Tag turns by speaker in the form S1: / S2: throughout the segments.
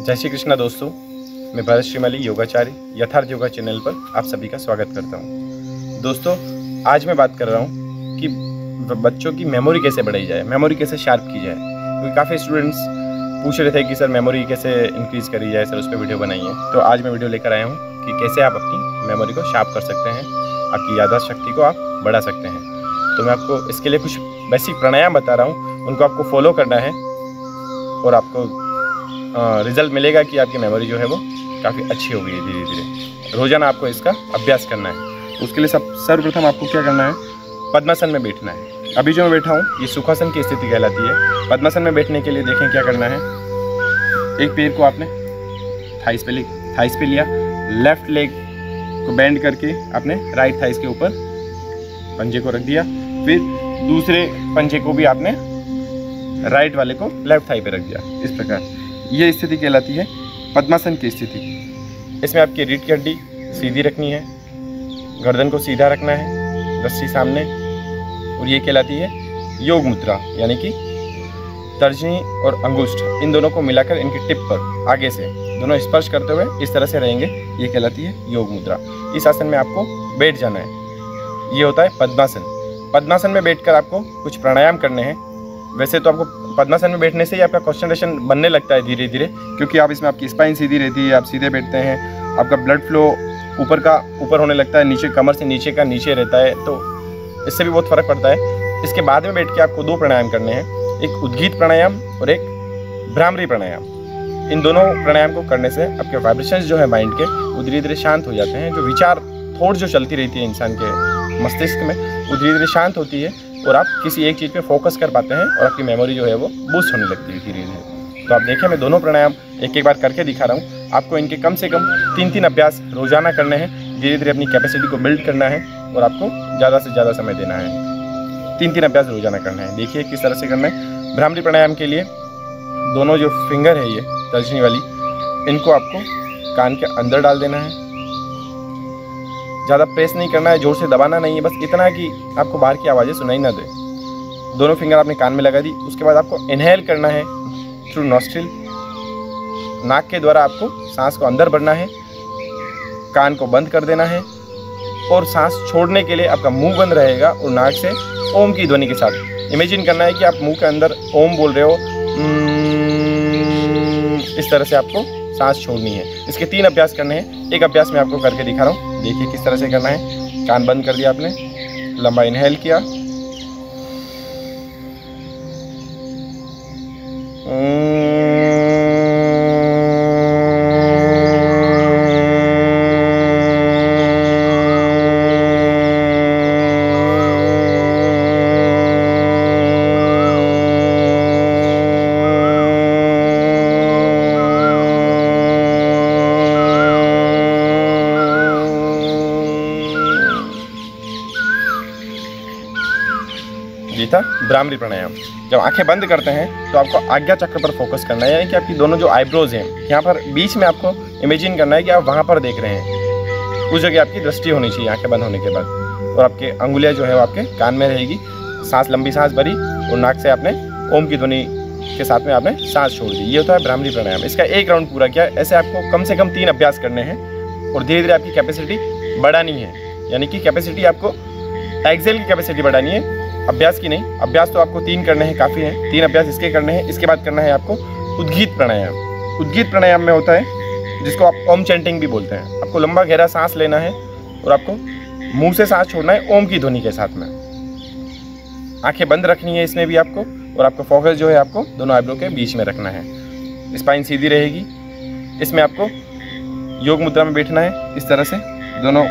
S1: जय श्री कृष्णा दोस्तों, मैं भरत श्रीमाली योगाचार्य यथार्थ योगा चैनल पर आप सभी का स्वागत करता हूं। दोस्तों, आज मैं बात कर रहा हूं कि बच्चों की मेमोरी कैसे बढ़ाई जाए, मेमोरी कैसे शार्प की जाए। क्योंकि काफ़ी स्टूडेंट्स पूछ रहे थे कि सर मेमोरी कैसे इंक्रीज़ करी जाए, सर उस पर वीडियो बनाइए। तो आज मैं वीडियो लेकर आया हूँ कि कैसे आप अपनी मेमोरी को शार्प कर सकते हैं, आपकी याददाश्त शक्ति को आप बढ़ा सकते हैं। तो मैं आपको इसके लिए कुछ बेसिक प्राणायाम बता रहा हूँ, उनको आपको फॉलो करना है और आपको रिजल्ट मिलेगा कि आपकी मेमोरी जो है वो काफ़ी अच्छी हो गई है। धीरे धीरे रोज़ाना आपको इसका अभ्यास करना है। उसके लिए सर्वप्रथम आपको क्या करना है, पद्मासन में बैठना है। अभी जो मैं बैठा हूँ ये सुखासन की स्थिति कहलाती है। पद्मासन में बैठने के लिए देखें क्या करना है। एक पैर को आपने थाइस पे लिया, लेफ्ट लेग को बेंड करके आपने राइट थाइस के ऊपर पंजे को रख दिया। फिर दूसरे पंजे को भी आपने राइट वाले को लेफ्ट थाई पे रख दिया। इस प्रकार ये स्थिति कहलाती है पद्मासन की स्थिति। इसमें आपकी रीढ़ की हड्डी सीधी रखनी है, गर्दन को सीधा रखना है, रस्सी सामने, और ये कहलाती है योग मुद्रा, यानी कि तर्जनी और अंगुष्ठ इन दोनों को मिलाकर इनकी टिप पर आगे से दोनों स्पर्श करते हुए इस तरह से रहेंगे। ये कहलाती है योग मुद्रा। इस आसन में आपको बैठ जाना है। ये होता है पद्मासन। पद्मासन में बैठकर आपको कुछ प्राणायाम करने हैं। वैसे तो आपको पद्मासन में बैठने से ही आपका कंसंट्रेशन बनने लगता है धीरे धीरे, क्योंकि आप इसमें आपकी स्पाइन सीधी रहती है, आप सीधे बैठते हैं, आपका ब्लड फ्लो ऊपर होने लगता है, नीचे कमर से नीचे का नीचे रहता है, तो इससे भी बहुत फ़र्क पड़ता है। इसके बाद में बैठ के आपको दो प्राणायाम करने हैं, एक उद्गीत प्राणायाम और एक भ्रामरी प्राणायाम। इन दोनों प्राणायाम को करने से आपके वाइब्रेशंस जो है माइंड के वो धीरे धीरे शांत हो जाते हैं। जो विचार थॉट जो चलती रहती है इंसान के मस्तिष्क में वो धीरे धीरे शांत होती है और आप किसी एक चीज़ पे फोकस कर पाते हैं और आपकी मेमोरी जो है वो बूस्ट होने लगती है धीरे धीरे। तो आप देखें, मैं दोनों प्राणायाम एक बार करके दिखा रहा हूँ। आपको इनके कम से कम 3 अभ्यास रोजाना करने हैं। धीरे धीरे अपनी कैपेसिटी को बिल्ड करना है और आपको ज़्यादा से ज़्यादा समय देना है। 3 अभ्यास रोजाना करना है। देखिए किस तरह से करना है। भ्रामरी प्राणायाम के लिए दोनों जो फिंगर है ये तर्जनी वाली, इनको आपको कान के अंदर डाल देना है। ज़्यादा प्रेस नहीं करना है, जोर से दबाना नहीं है, बस इतना कि आपको बाहर की आवाज़ें सुनाई ना दे। दोनों फिंगर आपने कान में लगा दी। उसके बाद आपको इनहेल करना है थ्रू नॉस्ट्रिल, नाक के द्वारा आपको सांस को अंदर भरना है, कान को बंद कर देना है और सांस छोड़ने के लिए आपका मुंह बंद रहेगा और नाक से ओम की ध्वनि के साथ इमेजिन करना है कि आप मुंह के अंदर ओम बोल रहे हो। इस तरह से आपको सांस छोड़नी है। इसके 3 अभ्यास करने हैं। एक अभ्यास मैं आपको करके दिखा रहा हूँ। देखिए किस तरह से करना है। कान बंद कर दिया आपने, लंबा इनहेल किया, ये था भ्रामरी प्राणायाम। जब आंखें बंद करते हैं तो आपको आज्ञा चक्र पर फोकस करना है, यानी कि आपकी दोनों जो आईब्रोज हैं यहाँ पर बीच में आपको इमेजिन करना है कि आप वहाँ पर देख रहे हैं। उस जगह आपकी दृष्टि होनी चाहिए आंखें बंद होने के बाद, और आपके अंगुलियाँ जो है वो आपके कान में रहेगी। सांस लंबी सांस भरी और नाक से आपने ओम की ध्वनि के साथ में आपने सांस छोड़ दी। ये होता है भ्रामरी प्राणायाम। इसका एक राउंड पूरा किया। ऐसे आपको कम से कम 3 अभ्यास करने हैं और धीरे धीरे आपकी कैपेसिटी बढ़ानी है, यानी कि कैपेसिटी आपको एक्सेल की कैपेसिटी बढ़ानी है, अभ्यास की नहीं। अभ्यास तो आपको 3 करने हैं, काफ़ी हैं। 3 अभ्यास इसके करने हैं। इसके बाद करना है आपको उद्गीत प्राणायाम। उद्गीत प्राणायाम में होता है जिसको आप ओम चैंटिंग भी बोलते हैं। आपको लंबा गहरा सांस लेना है और आपको मुंह से सांस छोड़ना है ओम की ध्वनि के साथ में। आंखें बंद रखनी है इसमें भी आपको, और आपका फोकस जो है आपको दोनों आईब्रो के बीच में रखना है। स्पाइन सीधी रहेगी। इसमें आपको योग मुद्रा में बैठना है। इस तरह से दोनों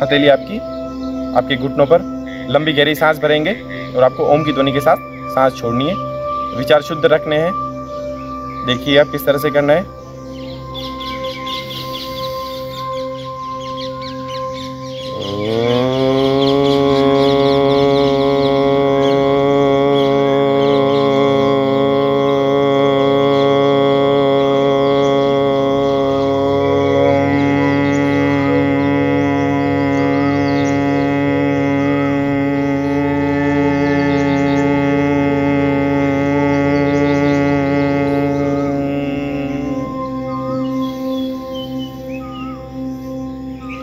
S1: हथेली आपके घुटनों पर लंबी गहरी सांस भरेंगे और आपको ओम की ध्वनि के साथ सांस छोड़नी है। विचार शुद्ध रखने हैं। देखिए आप किस तरह से करना है।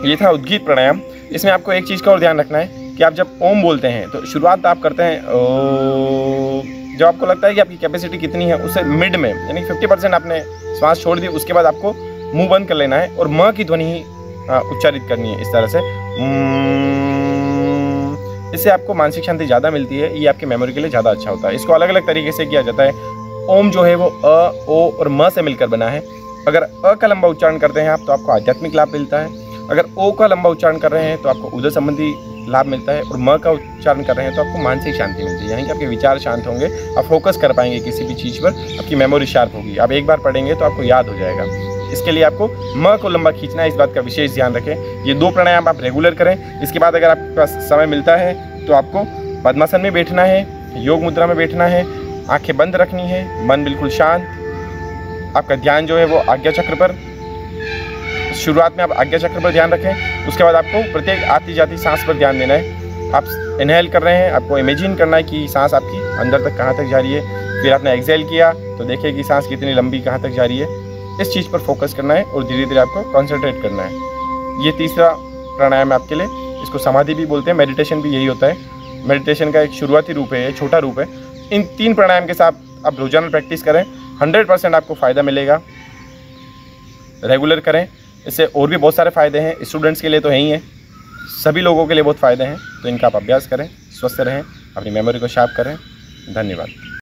S1: ये था उद्गीत प्राणायाम। इसमें आपको एक चीज़ का और ध्यान रखना है कि आप जब ओम बोलते हैं तो शुरुआत आप करते हैं जब आपको लगता है कि आपकी कैपेसिटी कितनी है उससे मिड में, यानी 50% आपने श्वास छोड़ दी, उसके बाद आपको मुंह बंद कर लेना है और म की ध्वनि ही उच्चारित करनी है इस तरह से। इससे आपको मानसिक शांति ज़्यादा मिलती है, ये आपकी मेमोरी के लिए ज़्यादा अच्छा होता है। इसको अलग अलग तरीके से किया जाता है। ओम जो है वो अ, ओ और म से मिलकर बना है। अगर अ का लंबा उच्चारण करते हैं आप तो आपको आध्यात्मिक लाभ मिलता है। अगर ओ का लंबा उच्चारण कर रहे हैं तो आपको उदर संबंधी लाभ मिलता है, और म का उच्चारण कर रहे हैं तो आपको मानसिक शांति मिलती है, यानी कि आपके विचार शांत होंगे, आप फोकस कर पाएंगे किसी भी चीज़ पर, आपकी मेमोरी शार्प होगी, आप एक बार पढ़ेंगे तो आपको याद हो जाएगा। इसके लिए आपको म को लंबा खींचना है, इस बात का विशेष ध्यान रखें। ये 2 प्राणायाम आप रेगुलर करें। इसके बाद अगर आपके पास समय मिलता है तो आपको पद्मासन में बैठना है, योग मुद्रा में बैठना है, आंखें बंद रखनी है, मन बिल्कुल शांत, आपका ध्यान जो है वो आज्ञा चक्र पर, शुरुआत में आप आज्ञा चक्र पर ध्यान रखें। उसके बाद आपको प्रत्येक आती जाती सांस पर ध्यान देना है। आप इनहेल कर रहे हैं, आपको इमेजिन करना है कि सांस आपकी अंदर तक कहाँ तक जा रही है, फिर आपने एक्सहेल किया तो देखिए कि सांस कितनी लंबी कहाँ तक जा रही है। इस चीज़ पर फोकस करना है और धीरे धीरे आपको कॉन्सेंट्रेट करना है। ये तीसरा प्राणायाम है आपके लिए, इसको समाधि भी बोलते हैं, मेडिटेशन भी यही होता है। मेडिटेशन का एक शुरुआती रूप है, छोटा रूप है। इन 3 प्राणायाम के साथ आप रोजाना प्रैक्टिस करें, 100% आपको फ़ायदा मिलेगा। रेगुलर करें, इससे और भी बहुत सारे फ़ायदे हैं। स्टूडेंट्स के लिए तो है ही हैं, सभी लोगों के लिए बहुत फ़ायदे हैं। तो इनका आप अभ्यास करें, स्वस्थ रहें, अपनी मेमोरी को शार्प करें। धन्यवाद।